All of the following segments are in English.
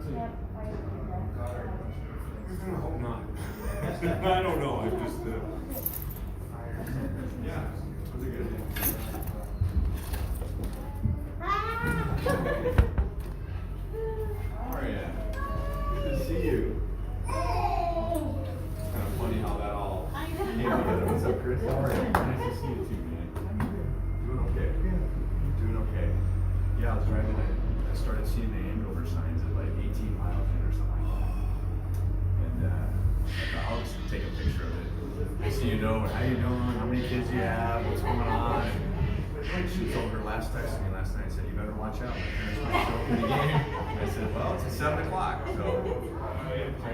I hope not. I don't know. I'm just. Yeah. What's it good? How are you? Good to see you. It's kind of funny how that all came together. What's up, Chris? How are you? Nice to see you too, man. Doing okay. Doing okay. Yeah, I was driving. I started seeing the Andover signs at like 18 miles in or something like that. And I thought, I'll just take a picture of it. Nice to see you know, how you doing? How many kids you have? What's going on? And she told her last text to me last night. Said, you better watch out. My parents might show up in the game. I said, well, it's at 7 o'clock. So,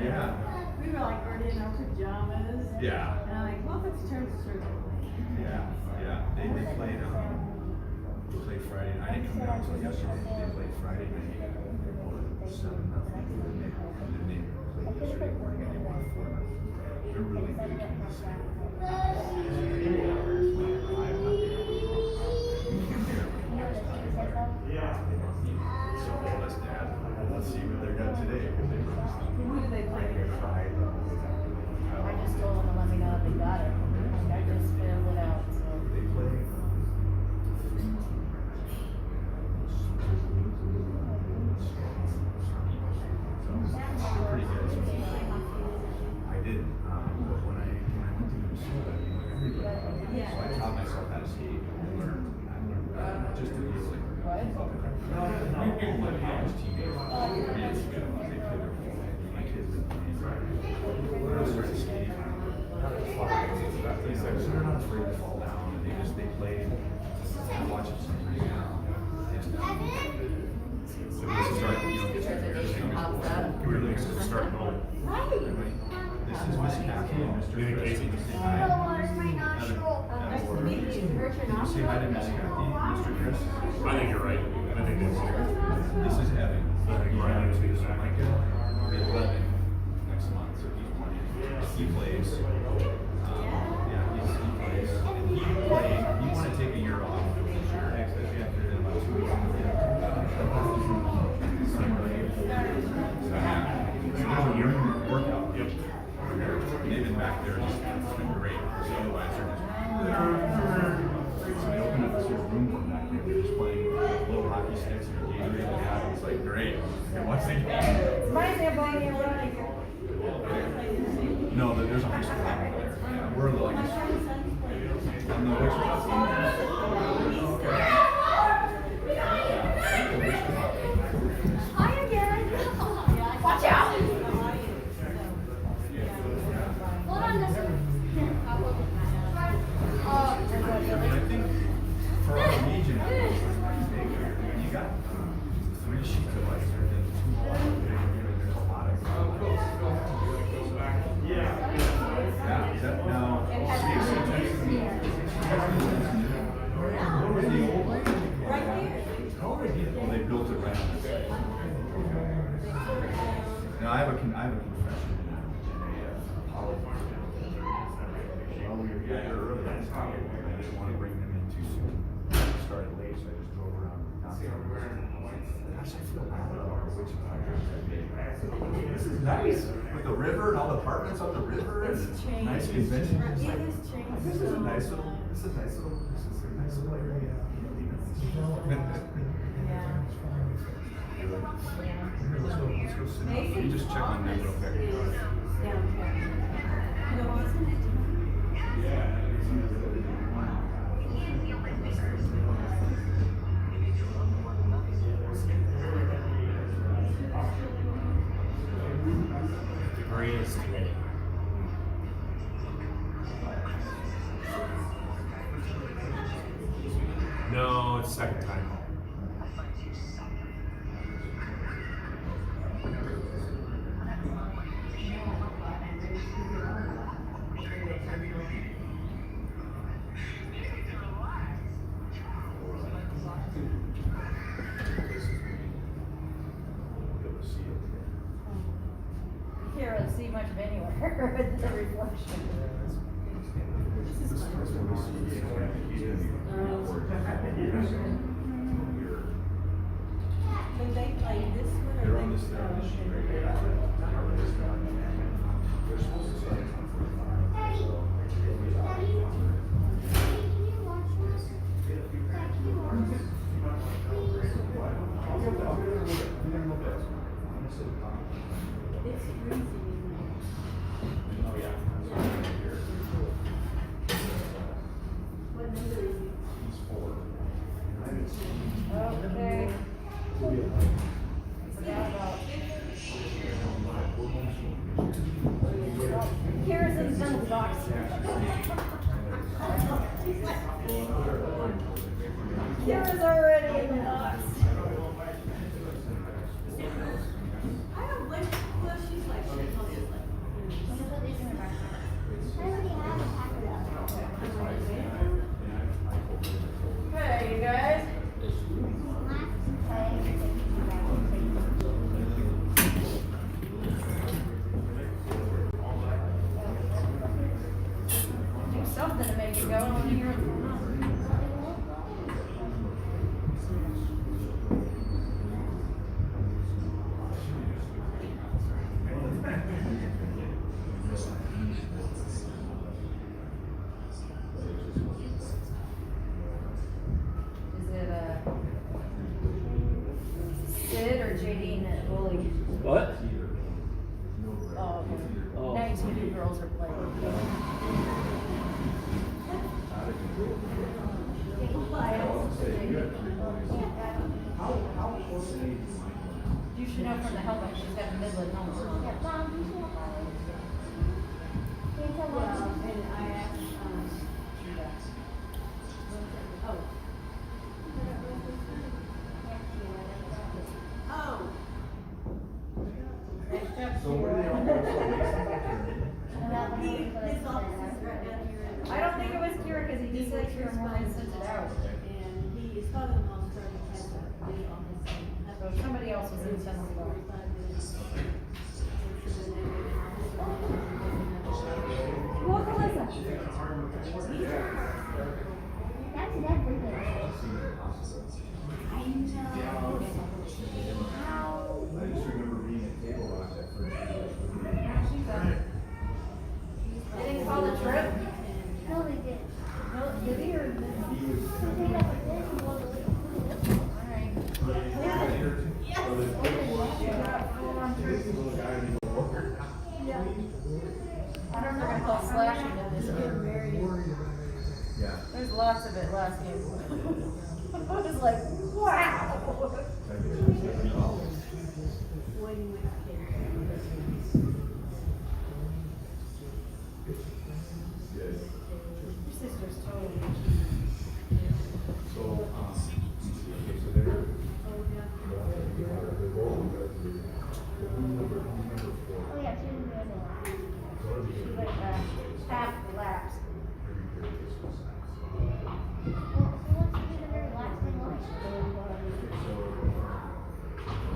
yeah. We were like already in our pajamas. Yeah. And I'm like, well, if it's turned to church. Yeah. Yeah. They played. They played Friday. I didn't come down until yesterday. They played Friday night. 7-0. And then they played yesterday morning and they won 4-0. They're really good. So let's see what they got today. Who do they play? I just told them to let me know that they got it. I just filled it out. So. They play Fremont. So they're pretty good. I did. But when I went to Minnesota, everybody. So I taught myself how to skate. I learned just to be like. My college teammates, years ago, they played their whole life. My kids didn't play. When I started skating, they're not afraid to fall down. And they play. I watch it sometimes now. So we just start, we really just start going. This is Miss Kathy and Mr. Chris. Say hi. Nice to meet you. Hurt your Say hi to Miss Kathy, Mr. Chris. I think you're right. I think that's This is Evan. I think you're right. Micah will be 11 next month, so he's 1 year. He plays. He plays. And he played. You want to take a year off? Sure. Especially after about 2 weeks. Workout. Yep. They've been back there just been great. So otherwise they're just. So they opened up this room for back there. They're just playing little hockey sticks and a Gatorade. Yeah, it's like great. And watch the game. No, there's a high school out there. Yeah, we're the like. I'm the Wichita team. Hi again. Watch out. Hold on this one. I think for our region, you got 3 sheets of ice and 2 water. There's a lot of. Yeah. Is that now? What was the old one? Right here. Well, they built it right on the site. Now I have a confession and a apology. Well, we were here early. I didn't want to bring them in too soon. I started late, so I just drove around downtown. Gosh, I feel bad about the Wichita. This is nice with the river and all the apartments on the river and nice convention. This is a nice little area. Let's go sit down. Let me just check on them real quick. The greatest today. No, it's second time. Can't really see much of anywhere. The reflection. When they play this one or They're on they this. Okay. Forgot about. Kira's in the penalty box. Kira's already in the box. I don't blame her. Well, she's like, I already have a pack of Hey, you guys. Do something to make it go on here. Is it Sid or JD in that bully? What? Oh, Oh. 19 girls are playing. You should know from the helmet, she's got the Midland helmet. and I asked, oh. So where do they all His office is right down here. I don't think it was Kira because he just said Kira more than sent it out. And his father-in-law's starting to have the office. So somebody else was in the penalty box. Look, Alyssa. That's everything. I know. How? I just remember being at Table Rock that first year. They didn't call the trip? No, they didn't. No, did he or? He was. They made up this and one of the Alright. Little guy in the water. I don't know if I call slashing in this game. Yeah. There's lots of it last game. I was like, wow. Waiting with kids. Good. Your sister's totally. So, okay, so they're. Oh, yeah, she was good. She's like half laps. Well, so what's the very last thing like?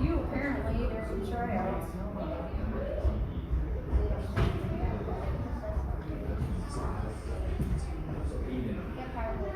You apparently, there's some tryouts. Get powerful.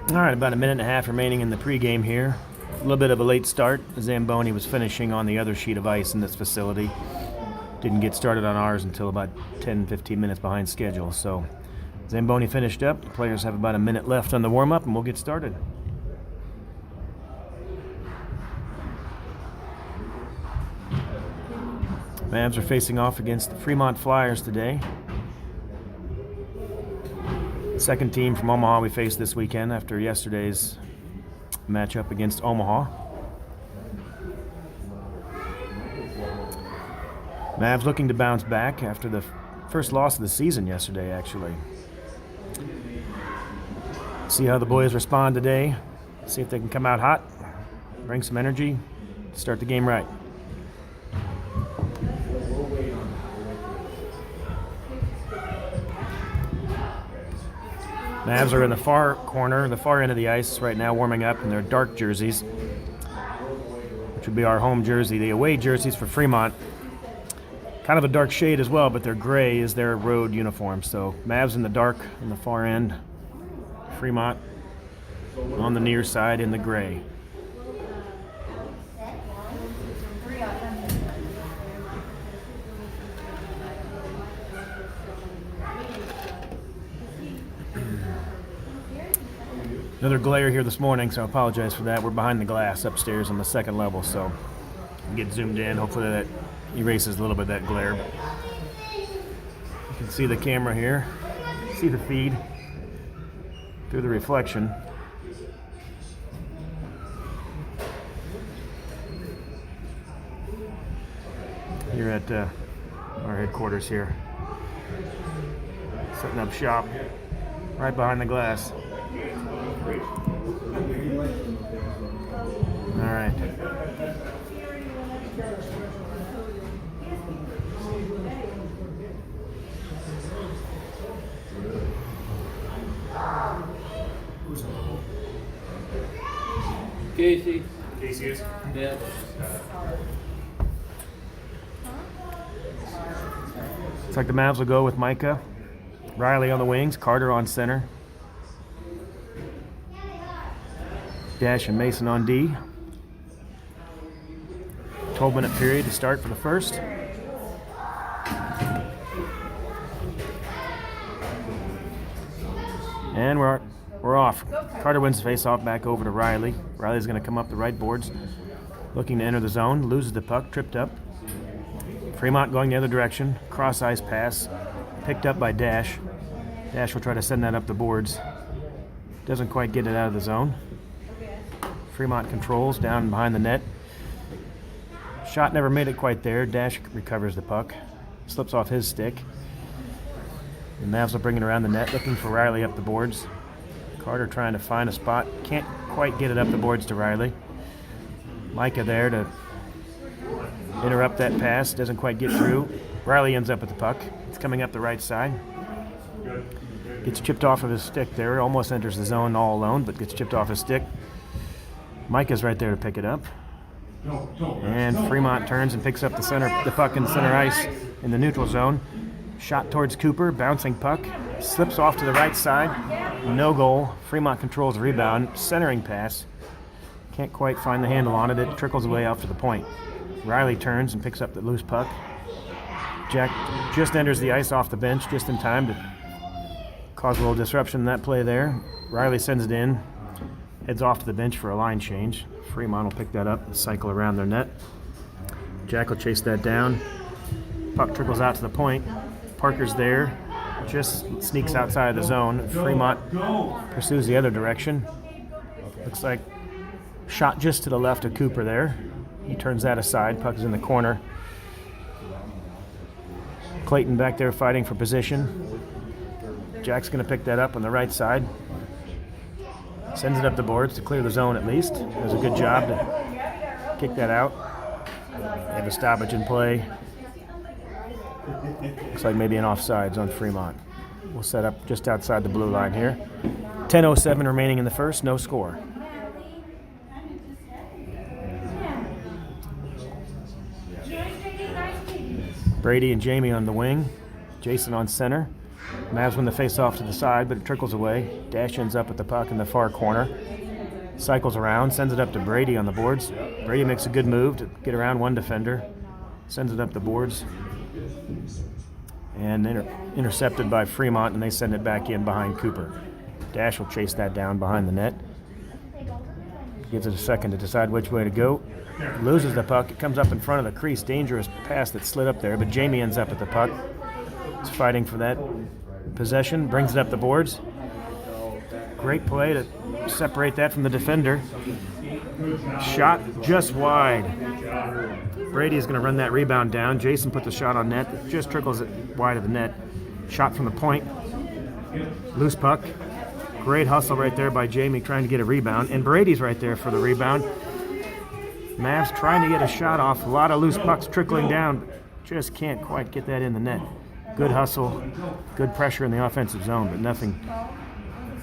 All right, about a minute and a half remaining in the pregame here. A little bit of a late start. Zamboni was finishing on the other sheet of ice in this facility. Didn't get started on ours until about 10-15 minutes behind schedule. So Zamboni finished up. The players have about a minute left on the warm-up, and we'll get started. Mavs are facing off against the Fremont Flyers today. Second team from Omaha we faced this weekend after yesterday's matchup against Omaha. Mavs looking to bounce back after the first loss of the season yesterday, actually. See how the boys respond today. See if they can come out hot, bring some energy, start the game right. Mavs are in the far corner, the far end of the ice right now, warming up in their dark jerseys, which would be our home jersey. The away jerseys for Fremont, kind of a dark shade as well, but their gray is their road uniform. So Mavs in the dark in the far end, Fremont on the near side in the gray. Another glare here this morning, so I apologize for that. We're behind the glass upstairs on the second level, so get zoomed in. Hopefully that erases a little bit of that glare. You can see the camera here, see the feed through the reflection. Here at our headquarters here. Setting up shop right behind the glass. All right. Casey. Casey is? Yeah. Looks like the Mavs will go with Micah, Riley on the wings, Carter on center, Dash and Mason on D. 12-minute period to start for the first. And we're off. Carter wins the face-off back over to Riley. Riley's going to come up the right boards, looking to enter the zone, loses the puck, tripped up. Fremont going the other direction, cross-ice pass, picked up by Dash. Dash will try to send that up the boards. Doesn't quite get it out of the zone. Fremont controls down behind the net. Shot never made it quite there. Dash recovers the puck. Slips off his stick. The Mavs will bring it around the net, looking for Riley up the boards. Carter trying to find a spot. Can't quite get it up the boards to Riley. Micah there to interrupt that pass. Doesn't quite get through. Riley ends up with the puck. It's coming up the right side. Gets chipped off of his stick there. Almost enters the zone all alone, but gets chipped off his stick. Micah's right there to pick it up. And Fremont turns and picks up the puck in the center ice in the neutral zone. Shot towards Cooper, bouncing puck. Slips off to the right side. No goal. Fremont controls the rebound. Centering pass. Can't quite find the handle on it. It trickles away off to the point. Riley turns and picks up the loose puck. Jack just enters the ice off the bench just in time to cause a little disruption in that play there. Riley sends it in. Heads off to the bench for a line change. Fremont will pick that up and cycle around their net. Jack will chase that down. Puck trickles out to the point. Parker's there. Just sneaks outside of the zone. Fremont pursues the other direction. Looks like shot just to the left of Cooper there. He turns that aside. Puck is in the corner. Clayton back there fighting for position. Jack's going to pick that up on the right side. Sends it up the boards to clear the zone at least. Does a good job to kick that out. They have a stoppage in play. Looks like maybe an offsides on Fremont. We'll set up just outside the blue line here. 10:07 remaining in the first, no score. Brady and Jamie on the wing. Jason on center. Mavs win the face-off to the side, but it trickles away. Dash ends up with the puck in the far corner. Cycles around, sends it up to Brady on the boards. Brady makes a good move to get around one defender. Sends it up the boards. And intercepted by Fremont, and they send it back in behind Cooper. Dash will chase that down behind the net. Gives it a second to decide which way to go. Loses the puck. It comes up in front of the crease. Dangerous pass that slid up there, but Jamie ends up with the puck. He's fighting for that possession. Brings it up the boards. Great play to separate that from the defender. Shot just wide. Brady is going to run that rebound down. Jason put the shot on net. It just trickles it wide of the net. Shot from the point. Loose puck. Great hustle right there by Jamie trying to get a rebound. And Brady's right there for the rebound. Mavs trying to get a shot off. A lot of loose pucks trickling down. Just can't quite get that in the net. Good hustle. Good pressure in the offensive zone, but nothing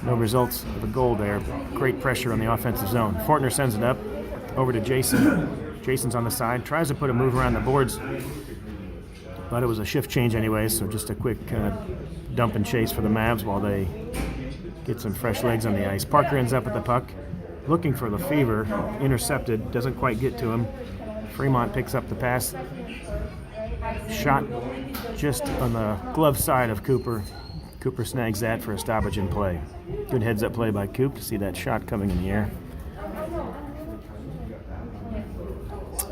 No results of a goal there. Great pressure on the offensive zone. Fortner sends it up over to Jason. Jason's on the side, tries to put a move around the boards, but it was a shift change anyway, so just a quick dump and chase for the Mavs while they get some fresh legs on the ice. Parker ends up with the puck, looking for Lefevre, intercepted, doesn't quite get to him. Fremont picks up the pass. Shot just on the glove side of Cooper. Cooper snags that for a stoppage in play. Good heads-up play by Coop to see that shot coming in the air.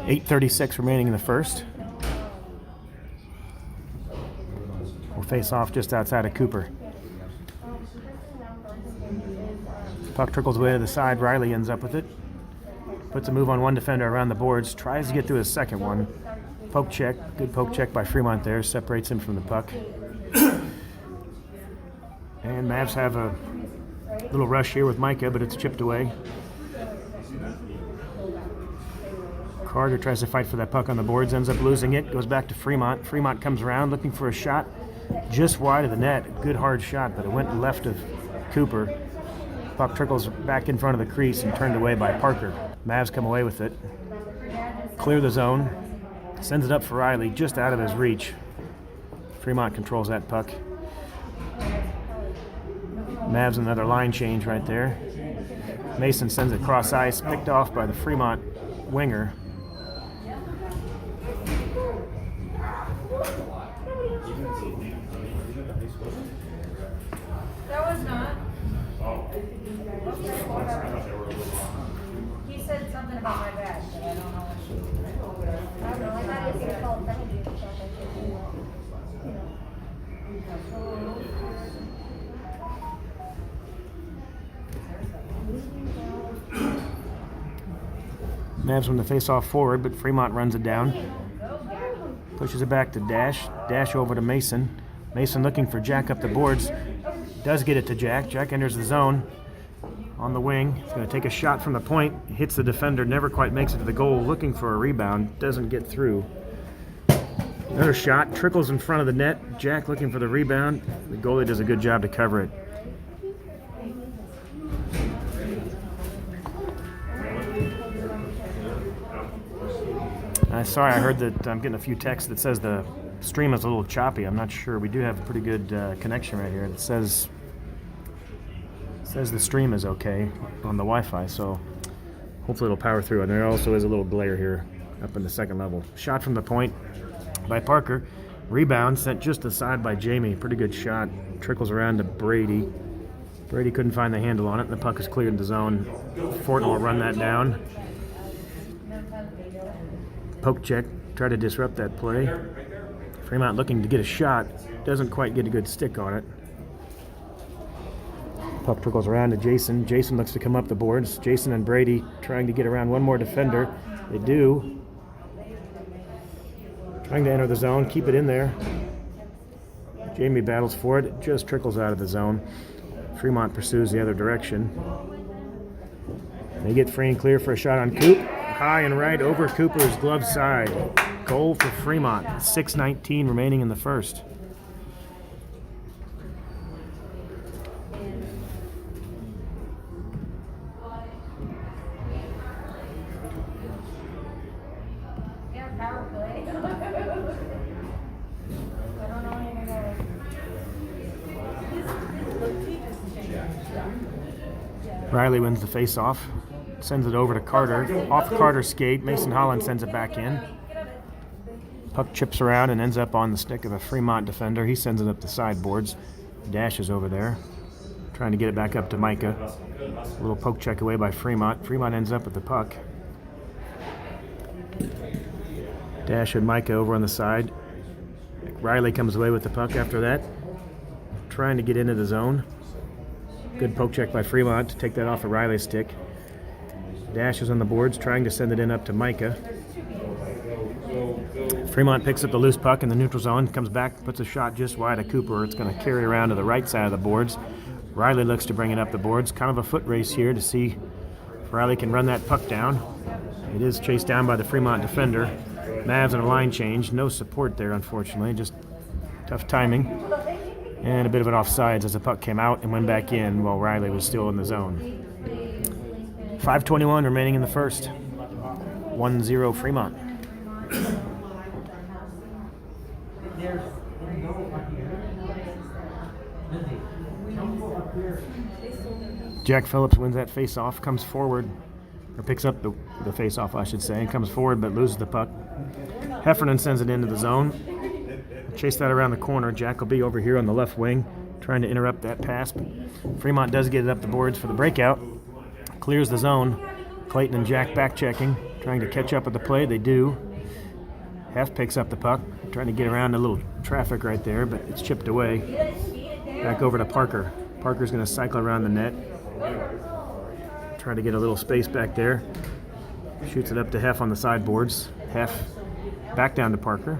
8:36 remaining in the first. We'll face off just outside of Cooper. Puck trickles away to the side. Riley ends up with it. Puts a move on one defender around the boards. Tries to get through his second one. Poke check. Good poke check by Fremont there. Separates him from the puck. And Mavs have a little rush here with Micah, but it's chipped away. Carter tries to fight for that puck on the boards, ends up losing it, goes back to Fremont. Fremont comes around looking for a shot just wide of the net. Good hard shot, but it went left of Cooper. Puck trickles back in front of the crease and turned away by Parker. Mavs come away with it. Clear the zone. Sends it up for Riley, just out of his reach. Fremont controls that puck. Mavs another line change right there. Mason sends it cross ice, picked off by the Fremont winger. That was not. He said something about my badge, but I don't know what she. I don't know. I thought it was gonna call penalty or something. Mavs win the face-off forward, but Fremont runs it down. Pushes it back to Dash. Dash over to Mason. Mason looking for Jack up the boards. Does get it to Jack. Jack enters the zone on the wing. He's going to take a shot from the point. Hits the defender. Never quite makes it to the goal. Looking for a rebound. Doesn't get through. Another shot. Trickles in front of the net. Jack looking for the rebound. The goalie does a good job to cover it. Sorry, I heard that I'm getting a few texts that says the stream is a little choppy. I'm not sure. We do have a pretty good connection right here. It says the stream is okay on the Wi-Fi, so hopefully it'll power through. And there also is a little glare here up in the second level. Shot from the point by Parker. Rebound sent just aside by Jamie. Pretty good shot. Trickles around to Brady. Brady couldn't find the handle on it, and the puck is cleared in the zone. Fortin will run that down. Poke check, try to disrupt that play. Fremont looking to get a shot, doesn't quite get a good stick on it. Puck trickles around to Jason. Jason looks to come up the boards. Jason and Brady trying to get around one more defender. They do. Trying to enter the zone, keep it in there. Jamie battles for it, it just trickles out of the zone. Fremont pursues the other direction. They get free and clear for a shot on Coop. High and right over Cooper's glove side. Goal for Fremont. 6:19 remaining in the first. Yeah, power play. I don't know anything about it. Riley wins the face-off. Sends it over to Carter. Off Carter's skate. Mason Holland sends it back in. Puck chips around and ends up on the stick of a Fremont defender. He sends it up the sideboards. Dash is over there, trying to get it back up to Micah. A little poke check away by Fremont. Fremont ends up with the puck. Dash and Micah over on the side. Riley comes away with the puck after that, trying to get into the zone. Good poke check by Fremont to take that off of Riley's stick. Dash is on the boards, trying to send it in up to Micah. Fremont picks up the loose puck in the neutral zone, comes back, puts a shot just wide of Cooper. It's going to carry around to the right side of the boards. Riley looks to bring it up the boards. Kind of a foot race here to see if Riley can run that puck down. It is chased down by the Fremont defender. Mavs in a line change. No support there, unfortunately. Just tough timing. And a bit of an offsides as the puck came out and went back in while Riley was still in the zone. 5:21 remaining in the first. 1-0 Fremont. Jack Phillips wins that face-off, comes forward, or picks up the face-off, I should say, and comes forward but loses the puck. Heffernan sends it into the zone. Chase that around the corner. Jack will be over here on the left wing, trying to interrupt that pass. But Fremont does get it up the boards for the breakout. Clears the zone. Clayton and Jack back checking, trying to catch up with the play. They do. Hef picks up the puck, trying to get around a little traffic right there, but it's chipped away. Back over to Parker. Parker's going to cycle around the net. Try to get a little space back there. Shoots it up to Hef on the sideboards. Hef back down to Parker.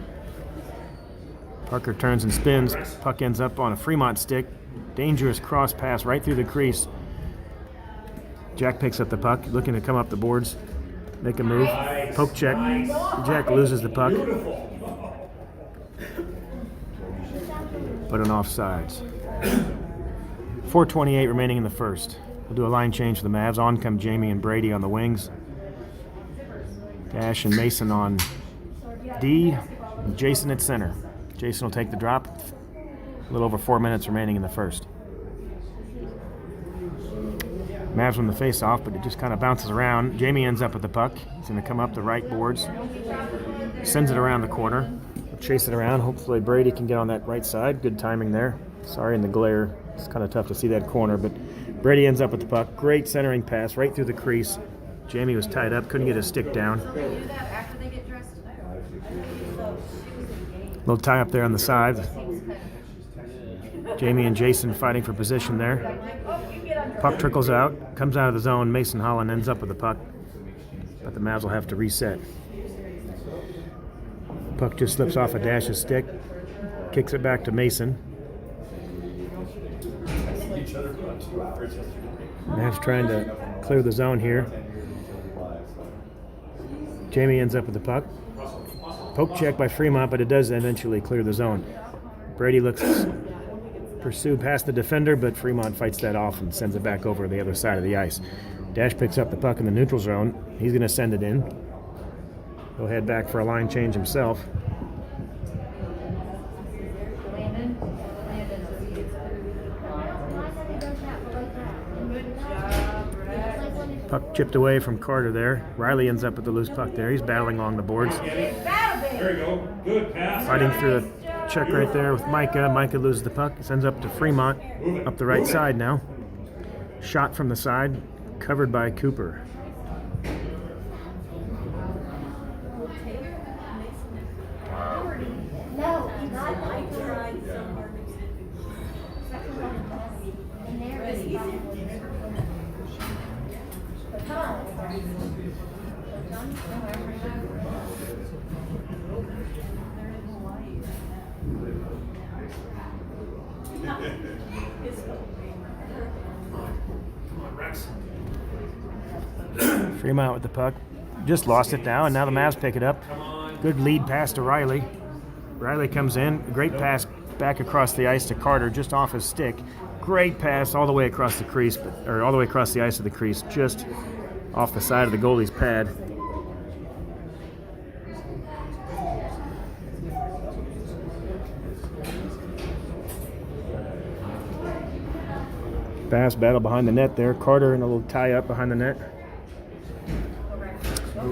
Parker turns and spins. Puck ends up on a Fremont stick. Dangerous cross pass right through the crease. Jack picks up the puck, looking to come up the boards, make a move. Poke check. Jack loses the puck. But an offsides. 4:28 remaining in the first. We'll do a line change for the Mavs. On come Jamie and Brady on the wings. Dash and Mason on D. And Jason at center. Jason will take the drop. A little over 4 minutes remaining in the first. Mavs win the face-off, but it just kind of bounces around. Jamie ends up with the puck. He's going to come up the right boards. Sends it around the corner. Chase it around. Hopefully Brady can get on that right side. Good timing there. Sorry in the glare. It's kind of tough to see that corner, but Brady ends up with the puck. Great centering pass right through the crease. Jamie was tied up. Couldn't get his stick down. Little tie up there on the side. Jamie and Jason fighting for position there. Puck trickles out, comes out of the zone. Mason Holland ends up with the puck, but the Mavs will have to reset. Puck just slips off a Dash's stick, kicks it back to Mason. Mavs trying to clear the zone here. Jamie ends up with the puck. Poke check by Fremont, but it does eventually clear the zone. Brady looks to pursue past the defender, but Fremont fights that off and sends it back over to the other side of the ice. Dash picks up the puck in the neutral zone. He's going to send it in. He'll head back for a line change himself. Puck chipped away from Carter there. Riley ends up with the loose puck there. He's battling along the boards. There you go. Good pass. Fighting through the check right there with Micah. Micah loses the puck. Sends up to Fremont. Up the right side now. Shot from the side. Covered by Cooper. No, not like Fremont with the puck. Just lost it now, and now the Mavs pick it up. Good lead pass to Riley. Riley comes in. Great pass back across the ice to Carter, just off his stick. Great pass all the way across the crease, or all the way across the ice of the crease, just off the side of the goalie's pad. Fast battle behind the net there. Carter in a little tie up behind the net.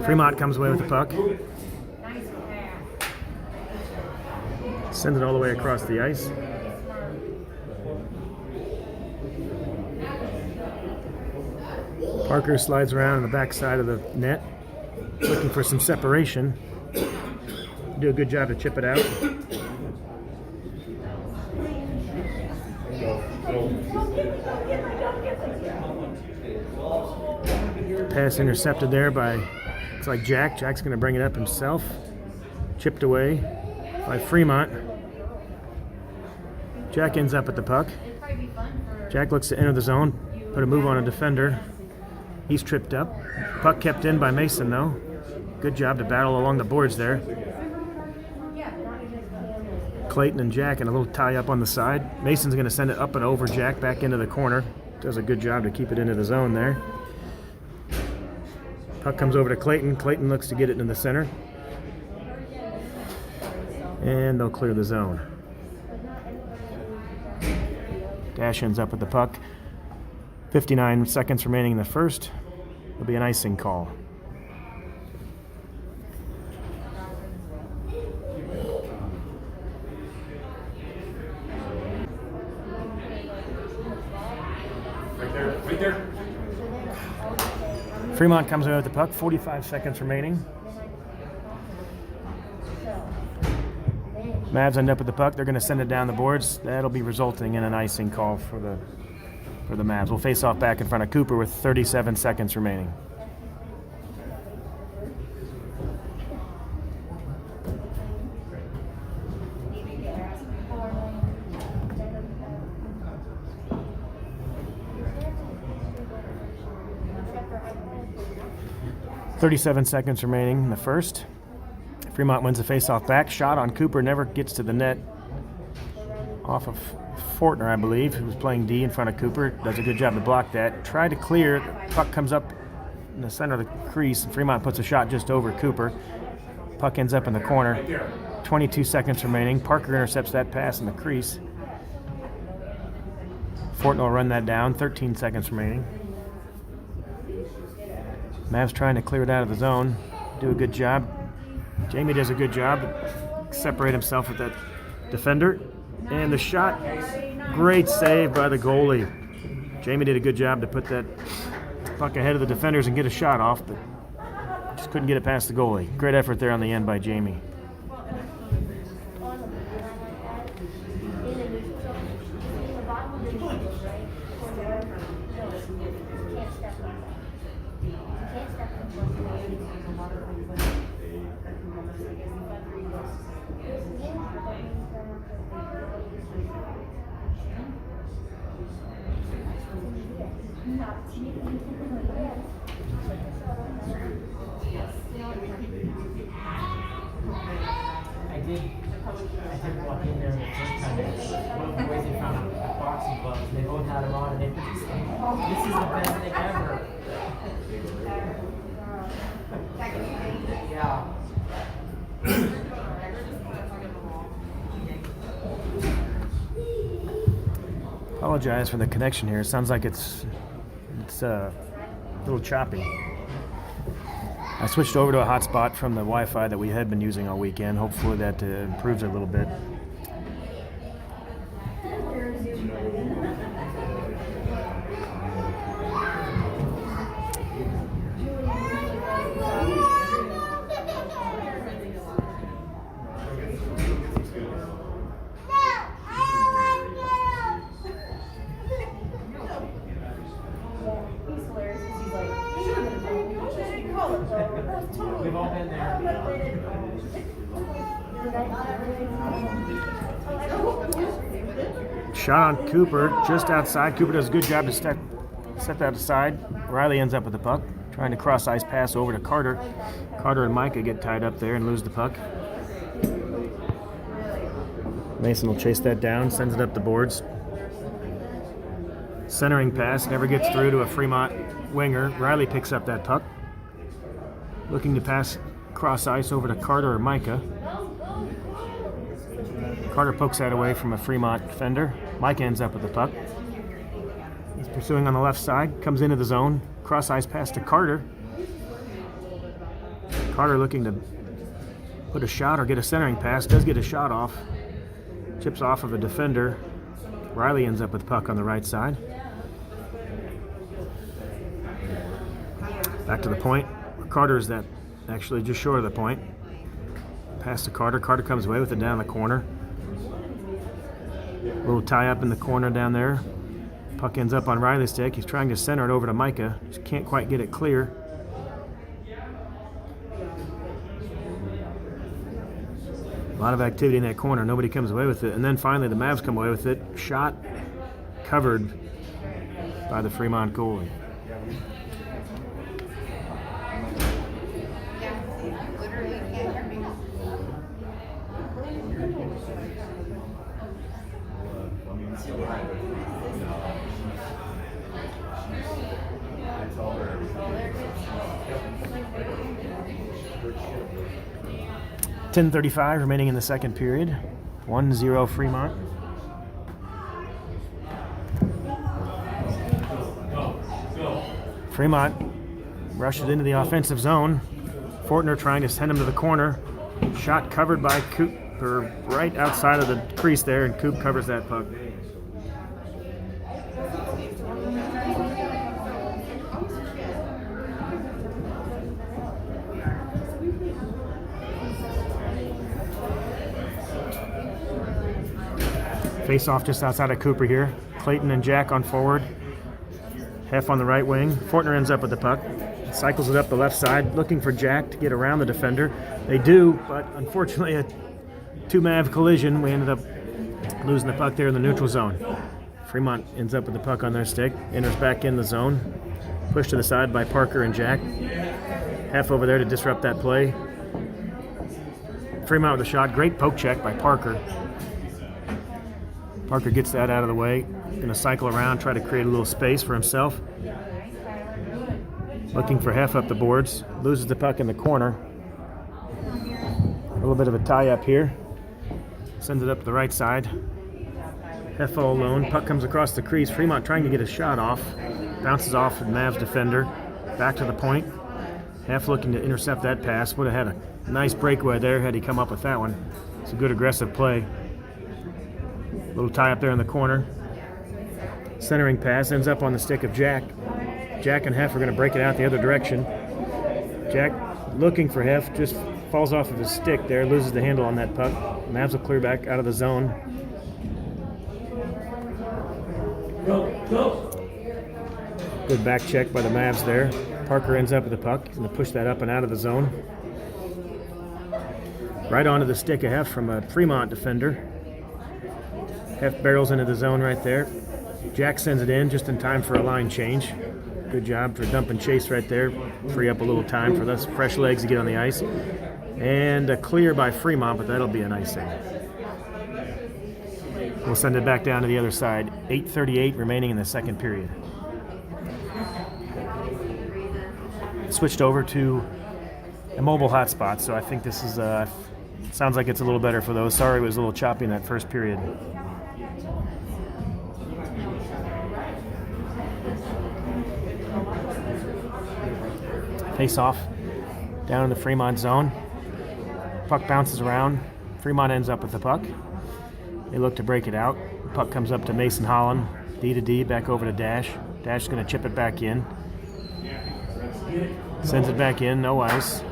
Fremont comes away with the puck. Sends it all the way across the ice. Parker slides around on the back side of the net, looking for some separation. Do a good job to chip it out. Pass intercepted there by, looks like Jack. Jack's going to bring it up himself. Chipped away by Fremont. Jack ends up at the puck. Jack looks to enter the zone, put a move on a defender. He's tripped up. Puck kept in by Mason, though. Good job to battle along the boards there. Clayton and Jack in a little tie up on the side. Mason's going to send it up and over Jack back into the corner. Does a good job to keep it into the zone there. Puck comes over to Clayton. Clayton looks to get it in the center. And they'll clear the zone. Dash ends up with the puck. 59 seconds remaining in the first. There'll be an icing call. Right there. Fremont comes away with the puck. 45 seconds remaining. Mavs end up with the puck. They're going to send it down the boards. That'll be resulting in an icing call for the Mavs. We'll face off back in front of Cooper with 37 seconds remaining. .37 seconds remaining in the first. Fremont wins the face-off back. Shot on Cooper, never gets to the net. Off of Fortner, I believe, who was playing D in front of Cooper. Does a good job to block that. Tried to clear. Puck comes up in the center of the crease. And Fremont puts a shot just over Cooper. Puck ends up in the corner. 22 seconds remaining. Parker intercepts that pass in the crease. Fortner will run that down. 13 seconds remaining. Mavs trying to clear it out of the zone. Do a good job. Jamie does a good job. Separate himself with that defender. And the shot, great save by the goalie. Jamie did a good job to put that puck ahead of the defenders and get a shot off, but just couldn't get it past the goalie. Great effort there on the end by Jamie. I did walk in there the first time. One of the boys, they found boxing gloves. They both had them on, and they were just like, "This is the best thing ever." Yeah. Apologize for the connection here. It sounds like it's a little choppy. I switched over to a hotspot from the Wi-Fi that we had been using all weekend. Hopefully that improves it a little bit. We've all been there. Shot on Cooper, just outside. Cooper does a good job to set that aside. Riley ends up with the puck, trying to cross ice pass over to Carter. Carter and Micah get tied up there and lose the puck. Mason will chase that down, sends it up the boards. Centering pass, never gets through to a Fremont winger. Riley picks up that puck. Looking to pass cross ice over to Carter or Micah. Carter pokes that away from a Fremont defender. Micah ends up with the puck. He's pursuing on the left side, comes into the zone. Cross ice pass to Carter. Carter looking to put a shot or get a centering pass. Does get a shot off. Chips off of a defender. Riley ends up with the puck on the right side. Back to the point. Carter is that actually just short of the point. Pass to Carter. Carter comes away with it down the corner. A little tie up in the corner down there. Puck ends up on Riley's stick. He's trying to center it over to Micah. Just can't quite get it clear. A lot of activity in that corner. Nobody comes away with it. And then finally the Mavs come away with it. Shot covered by the Fremont goalie. I tell her everything. 10:35 remaining in the second period. 1-0 Fremont. Fremont rushed it into the offensive zone. Fortner trying to send him to the corner. Shot covered by Cooper right outside of the crease there, and Coop covers that puck. Face off just outside of Cooper here. Clayton and Jack on forward. Heff on the right wing. Fortner ends up with the puck. Cycles it up the left side, looking for Jack to get around the defender. They do, but unfortunately a two-Mav collision. We ended up losing the puck there in the neutral zone. Fremont ends up with the puck on their stick. Enters back in the zone. Pushed to the side by Parker and Jack. Heff over there to disrupt that play. Fremont with a shot. Great poke check by Parker. Parker gets that out of the way. Going to cycle around, try to create a little space for himself. Looking for Heff up the boards. Loses the puck in the corner. A little bit of a tie-up here. Sends it up to the right side. Heff all alone. Puck comes across the crease. Fremont trying to get a shot off. Bounces off the Mavs defender. Back to the point. Heff looking to intercept that pass. Would have had a nice breakaway there had he come up with that one. It's a good aggressive play. Little tie up there in the corner. Centering pass ends up on the stick of Jack. Jack and Heff are going to break it out the other direction. Jack looking for Heff, just falls off of his stick there, loses the handle on that puck. Mavs will clear back out of the zone. Good back check by the Mavs there. Parker ends up with the puck. He's going to push that up and out of the zone. Right onto the stick of Heff from a Fremont defender. Heff barrels into the zone right there. Jack sends it in just in time for a line change. Good job for dump and chase right there. Free up a little time for those fresh legs to get on the ice. And a clear by Fremont, but that'll be a nice save. We'll send it back down to the other side. 8:38 remaining in the second period. Switched over to a mobile hotspot, so I think this is sounds like it's a little better for those. Sorry it was a little choppy in that first period. Face off down in the Fremont zone. Puck bounces around. Fremont ends up with the puck. They look to break it out. The puck comes up to Mason Holland. D to D, back over to Dash. Dash is going to chip it back in. Sends it back in, no ice.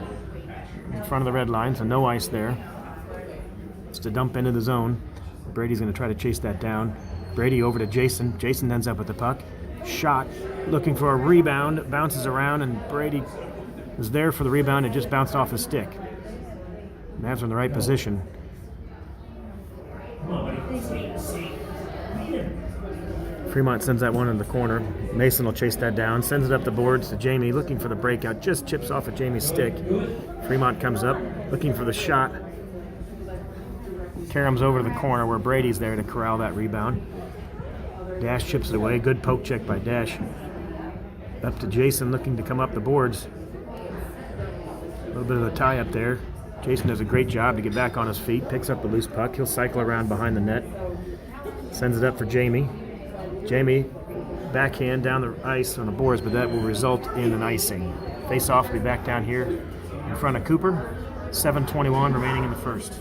In front of the red line, so no ice there. It's to dump into the zone. Brady's going to try to chase that down. Brady over to Jason. Jason ends up with the puck. Shot, looking for a rebound. Bounces around, and Brady was there for the rebound. It just bounced off his stick. Mavs are in the right position. Fremont sends that one in the corner. Mason will chase that down. Sends it up the boards to Jamie, looking for the breakout. Just chips off of Jamie's stick. Fremont comes up, looking for the shot. Karam's over to the corner where Brady's there to corral that rebound. Dash chips it away. Good poke check by Dash. Up to Jason, looking to come up the boards. A little bit of a tie up there. Jason does a great job to get back on his feet. Picks up the loose puck. He'll cycle around behind the net. Sends it up for Jamie. Jamie, backhand down the ice on the boards, but that will result in an icing. Face off will be back down here in front of Cooper. 7:21 remaining in the first.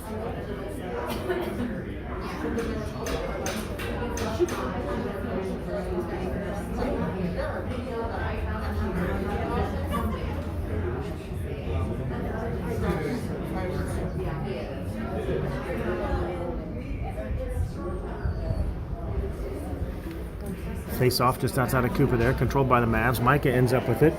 Face off just outside of Cooper there, controlled by the Mavs. Micah ends up with it.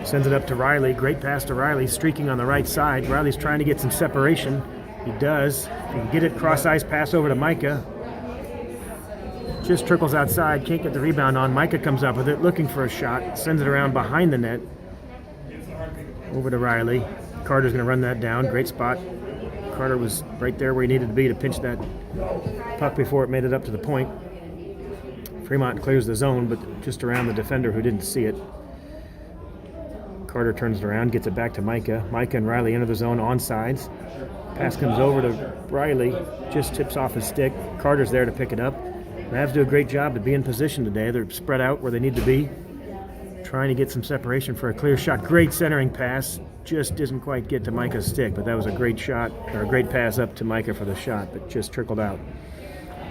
Sends it up to Riley. Great pass to Riley, streaking on the right side. Riley's trying to get some separation. He does. He can get it, cross ice pass over to Micah. Just trickles outside, can't get the rebound on. Micah comes up with it, looking for a shot. Sends it around behind the net. Over to Riley. Carter's going to run that down. Great spot. Carter was right there where he needed to be to pinch that puck before it made it up to the point. Fremont clears the zone, but just around the defender who didn't see it. Carter turns it around, gets it back to Micah. Micah and Riley enter the zone on sides. Pass comes over to Riley, just tips off his stick. Carter's there to pick it up. Mavs do a great job to be in position today. They're spread out where they need to be, trying to get some separation for a clear shot. Great centering pass, just doesn't quite get to Micah's stick, but that was a great shot, or a great pass up to Micah for the shot, but just trickled out.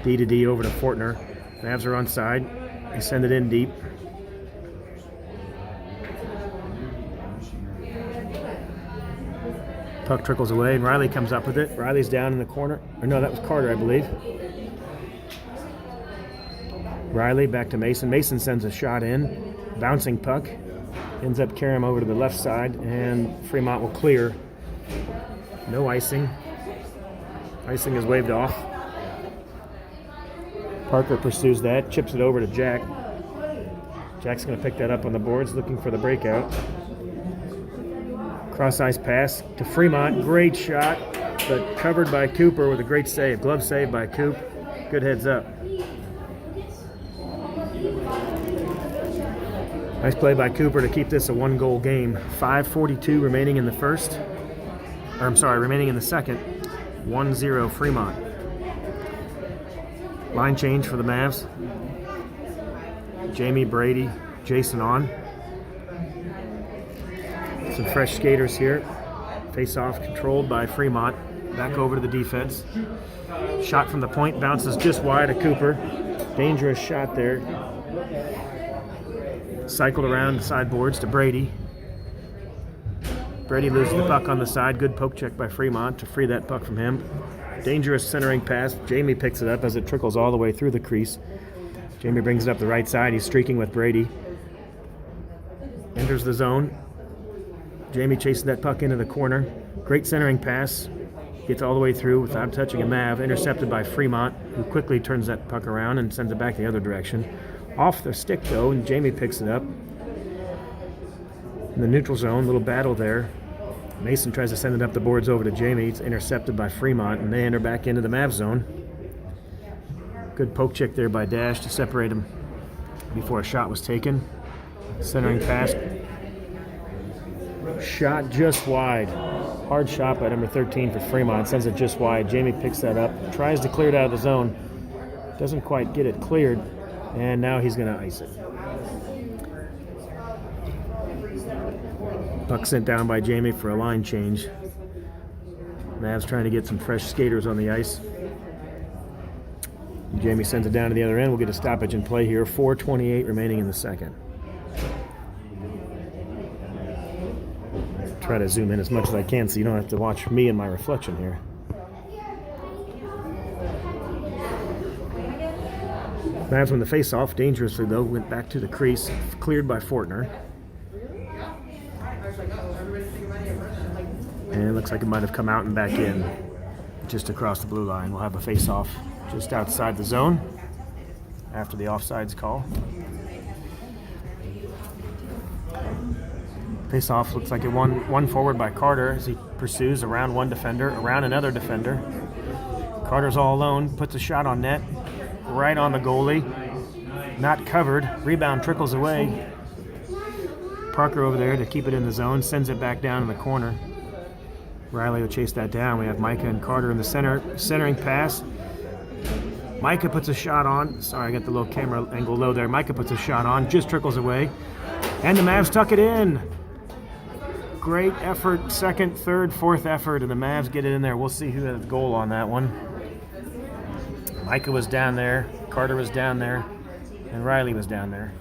D to D over to Fortner. Mavs are on side. They send it in deep. Puck trickles away, and Riley comes up with it. Riley's down in the corner. Or no, that was Carter, I believe. Riley back to Mason. Mason sends a shot in. Bouncing puck. Ends up carrying him over to the left side, and Fremont will clear. No icing. Icing is waved off. Parker pursues that, chips it over to Jack. Jack's going to pick that up on the boards, looking for the breakout. Cross-ice pass to Fremont. Great shot, but covered by Cooper with a great save. Glove save by Coop. Good heads up. Nice play by Cooper to keep this a one-goal game. 5:42 remaining in the first. Or I'm sorry, remaining in the second. 1-0 Fremont. Line change for the Mavs. Jamie, Brady, Jason on. Some fresh skaters here. Face-off controlled by Fremont. Back over to the defense. Shot from the point, bounces just wide of Cooper. Dangerous shot there. Cycled around the sideboards to Brady. Brady loses the puck on the side. Good poke check by Fremont to free that puck from him. Dangerous centering pass. Jamie picks it up as it trickles all the way through the crease. Jamie brings it up the right side. He's streaking with Brady. Enters the zone. Jamie chasing that puck into the corner. Great centering pass. Gets all the way through without touching a Mav. Intercepted by Fremont, who quickly turns that puck around and sends it back the other direction. Off the stick, though, and Jamie picks it up. In the neutral zone, little battle there. Mason tries to send it up the boards over to Jamie. It's intercepted by Fremont, and they enter back into the Mavs zone. Good poke check there by Dash to separate him before a shot was taken. Centering pass. Shot just wide. Hard shot by number 13 for Fremont. Sends it just wide. Jamie picks that up. Tries to clear it out of the zone. Doesn't quite get it cleared. And now he's going to ice it. Puck sent down by Jamie for a line change. Mavs trying to get some fresh skaters on the ice. Jamie sends it down to the other end. We'll get a stoppage in play here. 4:28 remaining in the second. Try to zoom in as much as I can so you don't have to watch me and my reflection here. Mavs win the face-off dangerously, though. Went back to the crease. Cleared by Fortner. And it looks like it might have come out and back in just across the blue line. We'll have a face-off just outside the zone after the offsides call. Face-off looks like it won forward by Carter as he pursues around one defender, around another defender. Carter's all alone, puts a shot on net, right on the goalie. Not covered. Rebound trickles away. Parker over there to keep it in the zone, sends it back down in the corner. Riley will chase that down. We have Micah and Carter in the center. Centering pass. Micah puts a shot on. Sorry, I got the little camera angle low there. Micah puts a shot on. Just trickles away. And the Mavs tuck it in. Great effort. Second, third, fourth effort. And the Mavs get it in there. We'll see who had the goal on that one. Micah was down there. Carter was down there. And Riley was down there.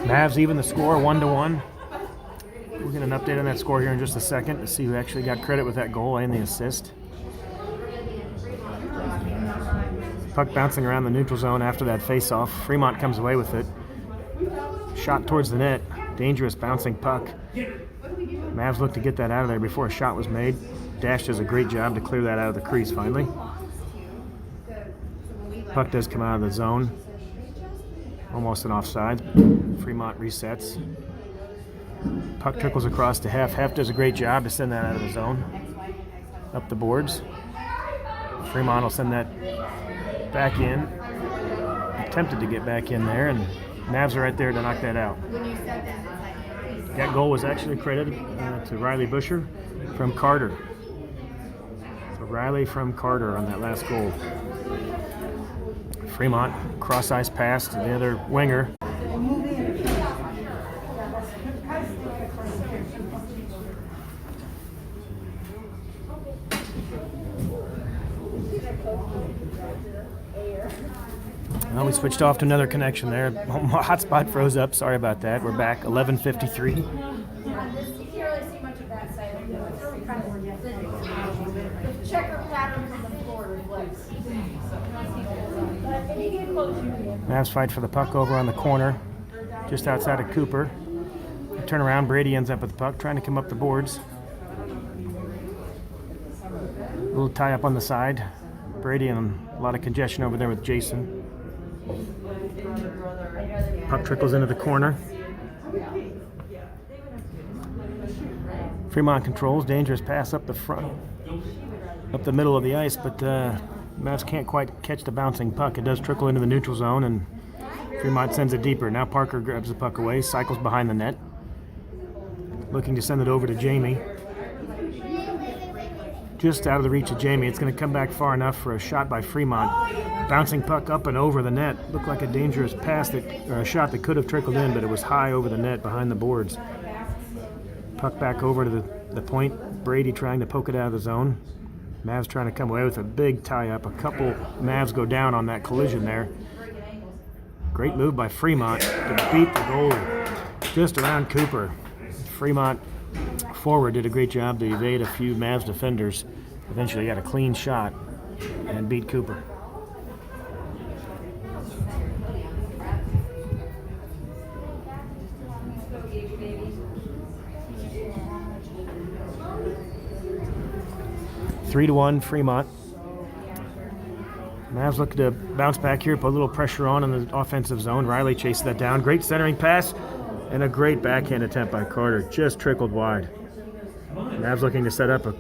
Mavs even the score 1-1. We'll get an update on that score here in just a second to see who actually got credit with that goal and the assist. Puck bouncing around the neutral zone after that face-off. Fremont comes away with it. Shot towards the net. Dangerous bouncing puck. Mavs look to get that out of there before a shot was made. Dash does a great job to clear that out of the crease finally. Puck does come out of the zone. Almost an offside. Fremont resets. Puck trickles across to Hef. Hef does a great job to send that out of the zone. Up the boards. Fremont will send that back in. Attempted to get back in there, and Mavs are right there to knock that out. That goal was actually credited to Riley Busher from Carter. So Riley from Carter on that last goal. Fremont cross ice pass to the other winger. Well, we switched off to another connection there. Hotspot froze up. Sorry about that. We're back. 11:53. You can't really see much of that side of it. Kind of the checker pattern from the floor reflects. But if you get close, you can. Mavs fight for the puck over on the corner, just outside of Cooper. Turn around. Brady ends up with the puck, trying to come up the boards. A little tie up on the side. Brady and a lot of congestion over there with Jason. Puck trickles into the corner. Fremont controls. Dangerous pass up the front, up the middle of the ice, but Mavs can't quite catch the bouncing puck. It does trickle into the neutral zone, and Fremont sends it deeper. Now Parker grabs the puck away, cycles behind the net, looking to send it over to Jamie. Just out of the reach of Jamie. It's going to come back far enough for a shot by Fremont. Bouncing puck up and over the net. Looked like a dangerous pass, or a shot that could have trickled in, but it was high over the net behind the boards. Puck back over to the point. Brady trying to poke it out of the zone. Mavs trying to come away with a big tie-up. A couple Mavs go down on that collision there. Great move by Fremont to beat the goalie just around Cooper. Fremont forward did a great job to evade a few Mavs defenders. Eventually got a clean shot and beat Cooper. Three to 1 Fremont. Mavs looking to bounce back here, put a little pressure on in the offensive zone. Riley chases that down. Great centering pass and a great backhand attempt by Carter. Just trickled wide. Mavs looking to set up a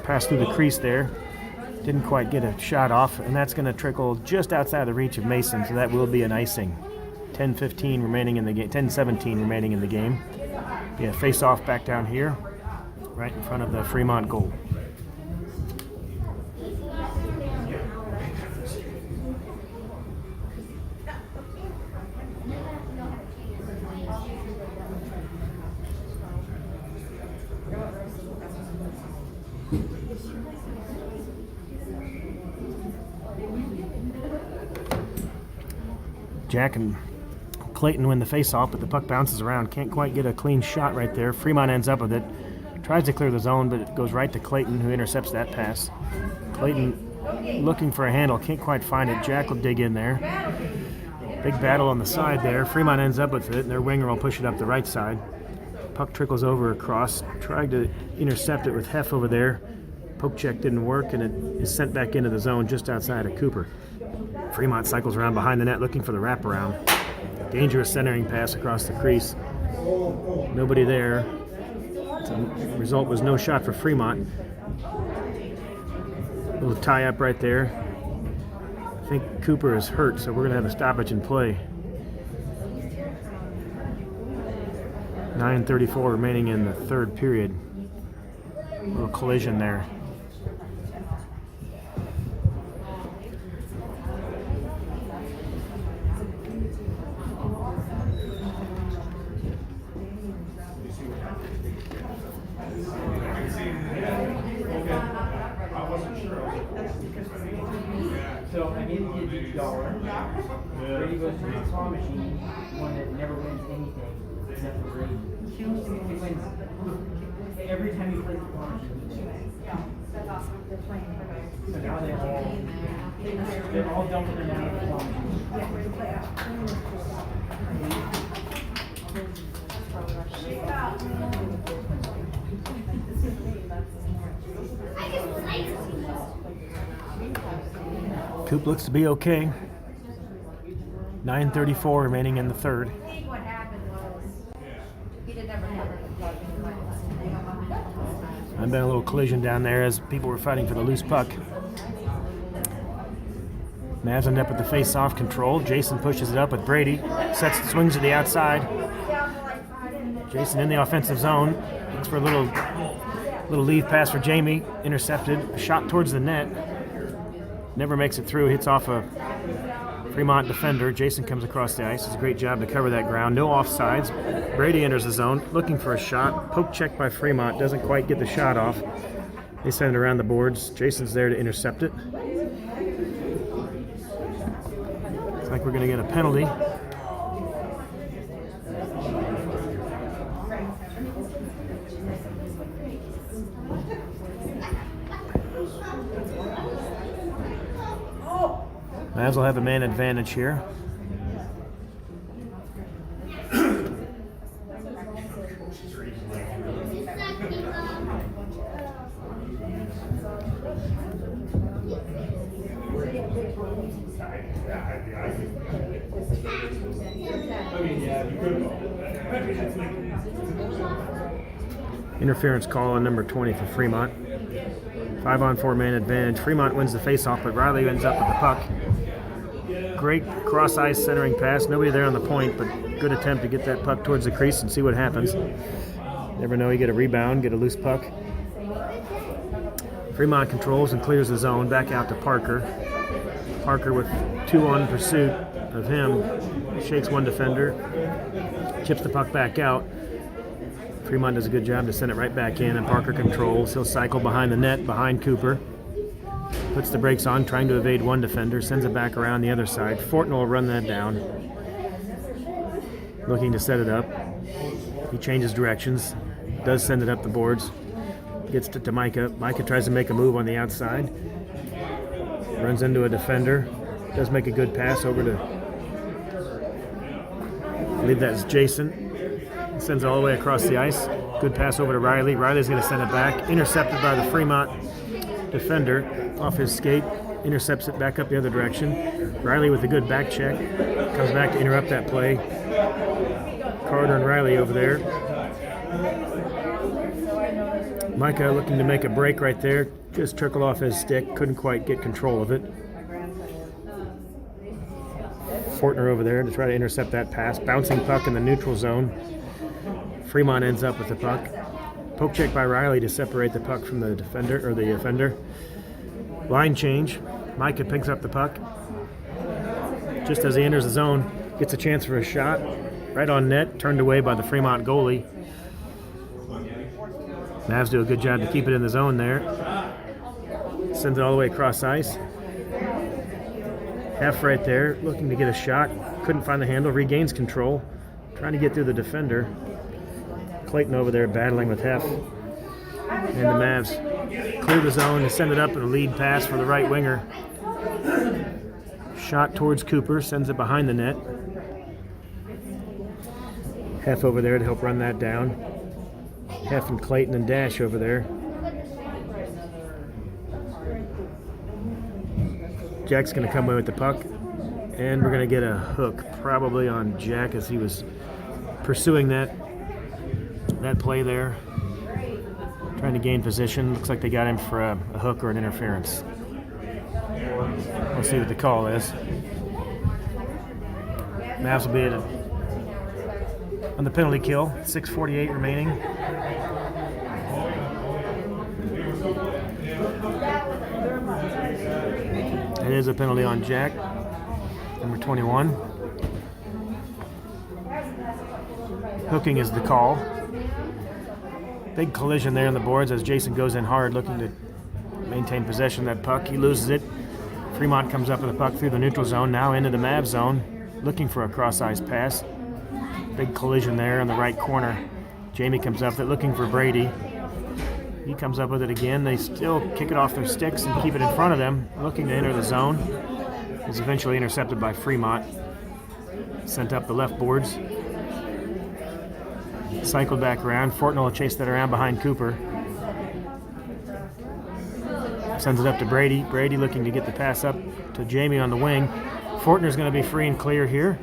pass through the crease there. Didn't quite get a shot off, and that's going to trickle just outside the reach of Mason, so that will be an icing. 10-15 remaining in the game. 10-17 remaining in the game. Yeah, face off back down here, right in front of the Fremont goal. Jack and Clayton win the face-off, but the puck bounces around. Can't quite get a clean shot right there. Fremont ends up with it. Tries to clear the zone, but it goes right to Clayton, who intercepts that pass. Clayton looking for a handle. Can't quite find it. Jack will dig in there. Big battle on the side there. Fremont ends up with it, and their winger will push it up the right side. Puck trickles over across. Tried to intercept it with Hef over there. Poke check didn't work, and it is sent back into the zone just outside of Cooper. Fremont cycles around behind the net looking for the wraparound. Dangerous centering pass across the crease. Nobody there. The result was no shot for Fremont. Little tie up right there. I think Cooper is hurt, so we're going to have a stoppage in play. 9:34 remaining in the third period. Little collision there. So I gave the kids each $1. Brady goes to the claw machine, one that never wins anything except for Brady. He wins every time he plays the claw machine. That's awesome. They're playing for guys. So now they're all dumping them down the claw machine. Yeah, we're gonna play out. Shake out. Coop looks to be okay. 9:34 remaining in the third. I think what happened was I've been a little collision down there as people were fighting for the loose puck. Mavs end up with the face-off control. Jason pushes it up with Brady. Swings to the outside. Jason in the offensive zone. Looks for a little lead pass for Jamie. Intercepted. A shot towards the net. Never makes it through. Hits off a Fremont defender. Jason comes across the ice. Does a great job to cover that ground. No offsides. Brady enters the zone. Looking for a shot. Poke check by Fremont. Doesn't quite get the shot off. They send it around the boards. Jason's there to intercept it. Looks like we're going to get a penalty. Mavs will have a man advantage here. Interference call on number 20 for Fremont. 5-on-4 man advantage. Fremont wins the faceoff, but Riley ends up with the puck. Great cross-ice centering pass. Nobody there on the point, but good attempt to get that puck towards the crease and see what happens. Never know, you get a rebound, get a loose puck. Fremont controls and clears the zone. Back out to Parker. Parker with 2 on pursuit of him. Shakes one defender. Chips the puck back out. Fremont does a good job to send it right back in, and Parker controls. He'll cycle behind the net, behind Cooper. Puts the brakes on, trying to evade one defender. Sends it back around the other side. Fortin will run that down. Looking to set it up. He changes directions. Does send it up the boards. Gets to Micah. Micah tries to make a move on the outside. Runs into a defender. Does make a good pass over to, I believe that's Jason. Sends it all the way across the ice. Good pass over to Riley. Riley's going to send it back. Intercepted by the Fremont defender off his skate. Intercepts it back up the other direction. Riley with a good back check. Comes back to interrupt that play. Carter and Riley over there. Micah looking to make a break right there. Just trickled off his stick. Couldn't quite get control of it. Fortner over there to try to intercept that pass. Bouncing puck in the neutral zone. Fremont ends up with the puck. Poke check by Riley to separate the puck from the defender, or the offender. Line change. Micah picks up the puck. Just as he enters the zone, gets a chance for a shot. Right on net, turned away by the Fremont goalie. Mavs do a good job to keep it in the zone there. Sends it all the way across ice. Half right there, looking to get a shot. Couldn't find the handle, regains control. Trying to get through the defender. Clayton over there battling with Hef. And the Mavs clear the zone and send it up with a lead pass for the right winger. Shot towards Cooper, sends it behind the net. Hef over there to help run that down. Hef and Clayton and Dash over there. Jack's going to come away with the puck. And we're going to get a hook probably on Jack as he was pursuing that play there. Trying to gain position. Looks like they got him for a hook or an interference. We'll see what the call is. Mavs will be on the penalty kill. 6:48 remaining. It is a penalty on Jack, number 21. Hooking is the call. Big collision there on the boards as Jason goes in hard, looking to maintain possession of that puck. He loses it. Fremont comes up with the puck through the neutral zone, now into the Mavs zone, looking for a cross-ice pass. Big collision there in the right corner. Jamie comes up with it, looking for Brady. He comes up with it again. They still kick it off their sticks and keep it in front of them, looking to enter the zone. Is eventually intercepted by Fremont. Sent up the left boards. Cycled back around. Fortnell will chase that around behind Cooper. Sends it up to Brady. Brady looking to get the pass up to Jamie on the wing. Fortner's going to be free and clear here.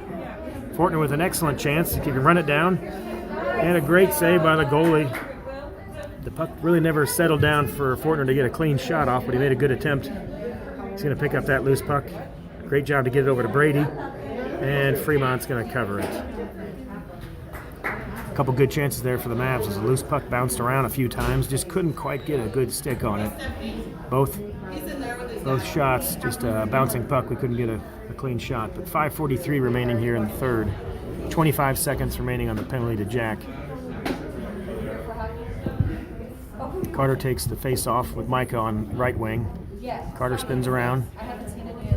Fortner with an excellent chance. If he can run it down. And a great save by the goalie. The puck really never settled down for Fortner to get a clean shot off, but he made a good attempt. He's going to pick up that loose puck. Great job to get it over to Brady, and Fremont's going to cover it. A couple good chances there for the Mavs as the loose puck bounced around a few times, just couldn't quite get a good stick on it. Both shots, just a bouncing puck, we couldn't get a clean shot. But 5:43 remaining here in the third. 25 seconds remaining on the penalty to Jack. Carter takes the face-off with Micah on right wing. Carter spins around,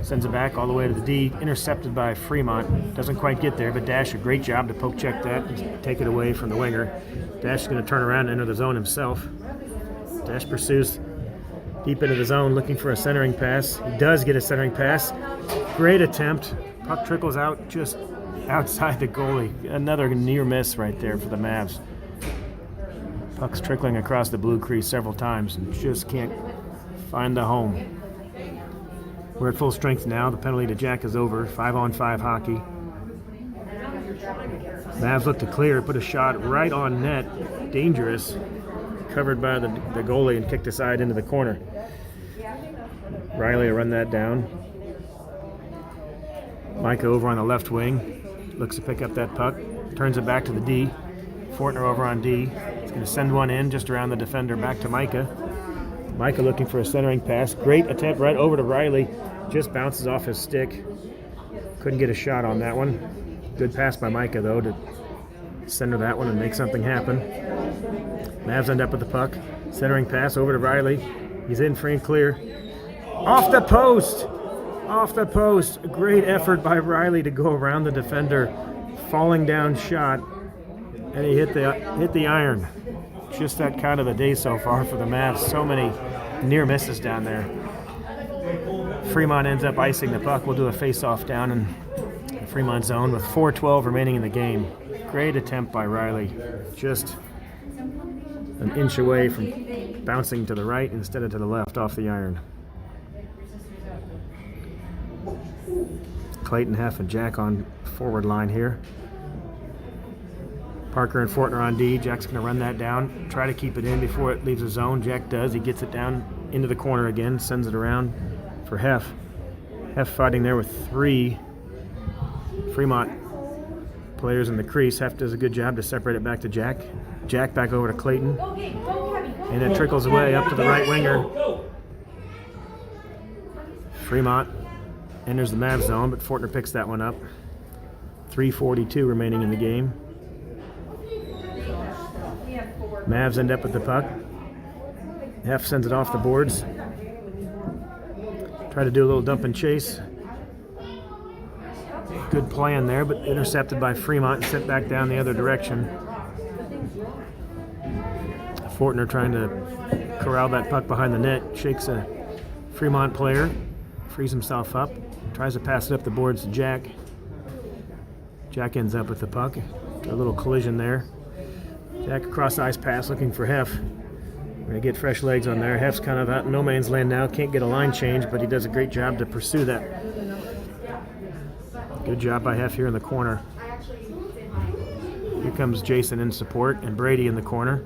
sends it back all the way to the D, intercepted by Fremont. Doesn't quite get there, but Dash, a great job to poke check that and take it away from the winger. Dash is going to turn around and enter the zone himself. Dash pursues deep into the zone, looking for a centering pass. He does get a centering pass. Great attempt. Puck trickles out just outside the goalie. Another near miss right there for the Mavs. Puck's trickling across the blue crease several times and just can't find the home. We're at full strength now. The penalty to Jack is over. 5-on-5 hockey. Mavs look to clear, put a shot right on net. Dangerous. Covered by the goalie and kicked aside into the corner. Riley will run that down. Micah over on the left wing. Looks to pick up that puck. Turns it back to the D. Fortner over on D. He's going to send one in just around the defender back to Micah. Micah looking for a centering pass. Great attempt right over to Riley. Just bounces off his stick. Couldn't get a shot on that one. Good pass by Micah, though, to center that one and make something happen. Mavs end up with the puck. Centering pass over to Riley. He's in free and clear. Off the post! Off the post. A great effort by Riley to go around the defender. Falling down shot. And he hit the iron. Just that kind of a day so far for the Mavs. So many near misses down there. Fremont ends up icing the puck. We'll do a face-off down in the Fremont zone with 4:12 remaining in the game. Great attempt by Riley. Just an inch away from bouncing to the right instead of to the left off the iron. Clayton, Heff, and Jack on forward line here. Parker and Fortner on D. Jack's going to run that down, try to keep it in before it leaves the zone. Jack does. He gets it down into the corner again, sends it around for Heff. Heff fighting there with 3 Fremont players in the crease. Heff does a good job to separate it back to Jack. Jack back over to Clayton. And it trickles away up to the right winger. Fremont enters the Mavs zone, but Fortner picks that one up. 3:42 remaining in the game. Mavs end up with the puck. Heff sends it off the boards. Try to do a little dump and chase. Good plan there, but intercepted by Fremont and sent back down the other direction. Fortner trying to corral that puck behind the net. Shakes a Fremont player. Frees himself up. Tries to pass it up the boards to Jack. Jack ends up with the puck. A little collision there. Jack across ice pass looking for Heff. We're going to get fresh legs on there. Heff's kind of out in no man's land now. Can't get a line change, but he does a great job to pursue that. Good job by Heff here in the corner. Here comes Jason in support and Brady in the corner.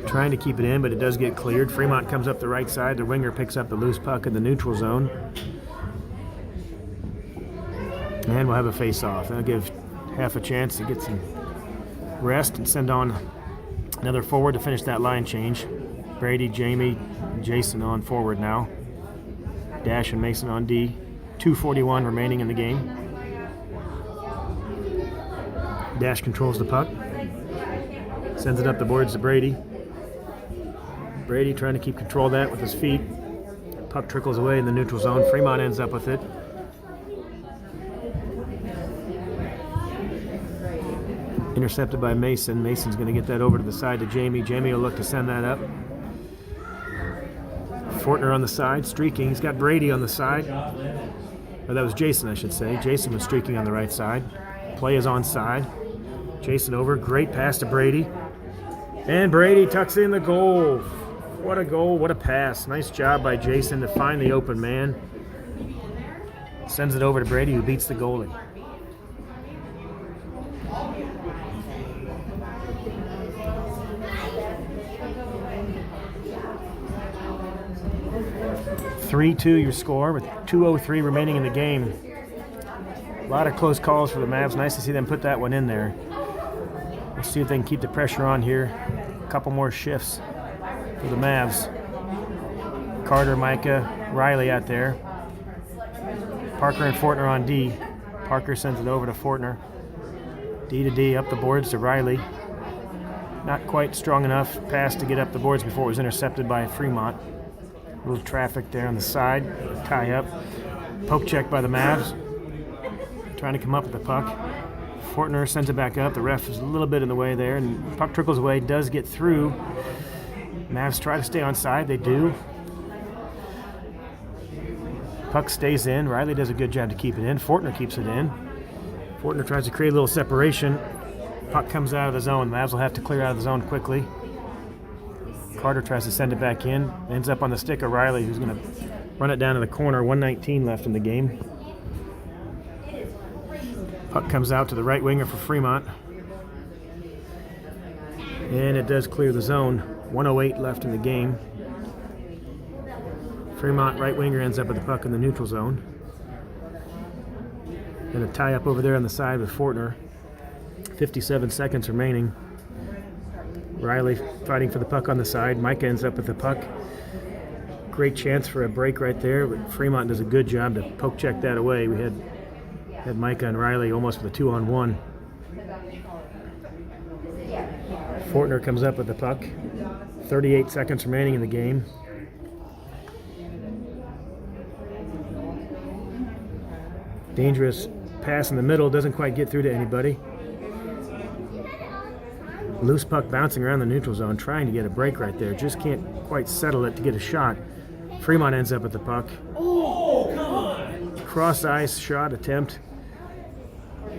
Trying to keep it in, but it does get cleared. Fremont comes up the right side. The winger picks up the loose puck in the neutral zone. And we'll have a face-off. That'll give Heff a chance to get some rest and send on another forward to finish that line change. Brady, Jamie, Jason on forward now. Dash and Mason on D. 2:41 remaining in the game. Dash controls the puck. Sends it up the boards to Brady. Brady trying to keep control of that with his feet. Puck trickles away in the neutral zone. Fremont ends up with it. Intercepted by Mason. Mason's going to get that over to the side to Jamie. Jamie will look to send that up. Fortner on the side, streaking. He's got Brady on the side. Or that was Jason, I should say. Jason was streaking on the right side. Play is onside. Jason over. Great pass to Brady. And Brady tucks in the goal. What a goal. What a pass. Nice job by Jason to find the open man. Sends it over to Brady, who beats the goalie. "3-2 your score with 2:03 remaining in the game. A lot of close calls for the Mavs. Nice to see them put that one in there. Let's see if they can keep the pressure on here. A couple more shifts for the Mavs. Carter, Micah, Riley out there. Parker and Fortner on D. Parker sends it over to Fortner. D to D, up the boards to Riley. Not quite strong enough pass to get up the boards before it was intercepted by Fremont. A little traffic there on the side. Tie up. Poke check by the Mavs. Trying to come up with the puck. Fortner sends it back up. The ref is a little bit in the way there, and puck trickles away, does get through. Mavs try to stay on side. They do. Puck stays in. Riley does a good job to keep it in. Fortner keeps it in. Fortner tries to create a little separation. Puck comes out of the zone. Mavs will have to clear out of the zone quickly. Carter tries to send it back in. Ends up on the stick of Riley, who's going to run it down to the corner. 1:19 left in the game. Puck comes out to the right winger for Fremont. And it does clear the zone. 1:08 left in the game. Fremont right winger ends up with the puck in the neutral zone. And a tie up over there on the side with Fortner. 57 seconds remaining. Riley fighting for the puck on the side. Mike ends up with the puck. Great chance for a break right there, but Fremont does a good job to poke check that away. We had Micah and Riley almost with a 2-on-1. Fortner comes up with the puck. 38 seconds remaining in the game. Dangerous pass in the middle, doesn't quite get through to anybody. Loose puck bouncing around the neutral zone, trying to get a break right there. Just can't quite settle it to get a shot. Fremont ends up with the puck. Oh, come on! Cross ice shot attempt.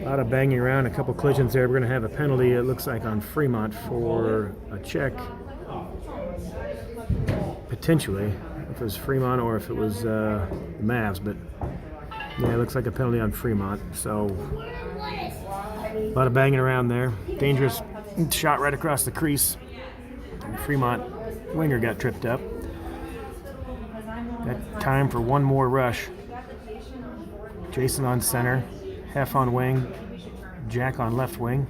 A lot of banging around, a couple collisions there. We're going to have a penalty, it looks like, on Fremont for a check. Potentially, if it was Fremont or if it was the Mavs, but yeah, it looks like a penalty on Fremont. So, a lot of banging around there. Dangerous shot right across the crease. Fremont winger got tripped up. Got time for one more rush. Jason on center, Hef on wing, Jack on left wing.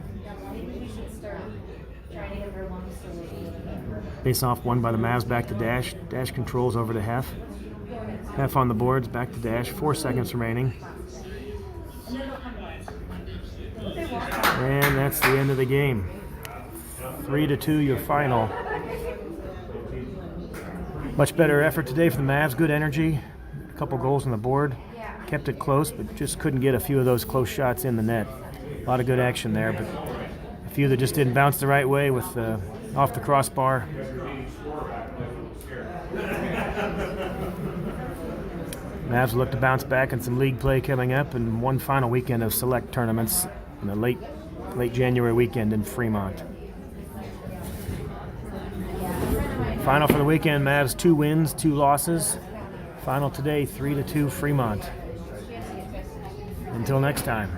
Face off won by the Mavs, back to Dash. Dash controls over to Hef. Hef on the boards, back to Dash. 4 seconds remaining. And that's the end of the game. 3-2 your final. Much better effort today for the Mavs. Good energy. A couple goals on the board. Kept it close, but just couldn't get a few of those close shots in the net. A lot of good action there, but a few that just didn't bounce the right way with off the crossbar. Mavs look to bounce back in some league play coming up, and one final weekend of select tournaments in the late January weekend in Fremont. Final for the weekend, Mavs 2 wins, 2 losses. Final today, 3-2 Fremont. Until next time.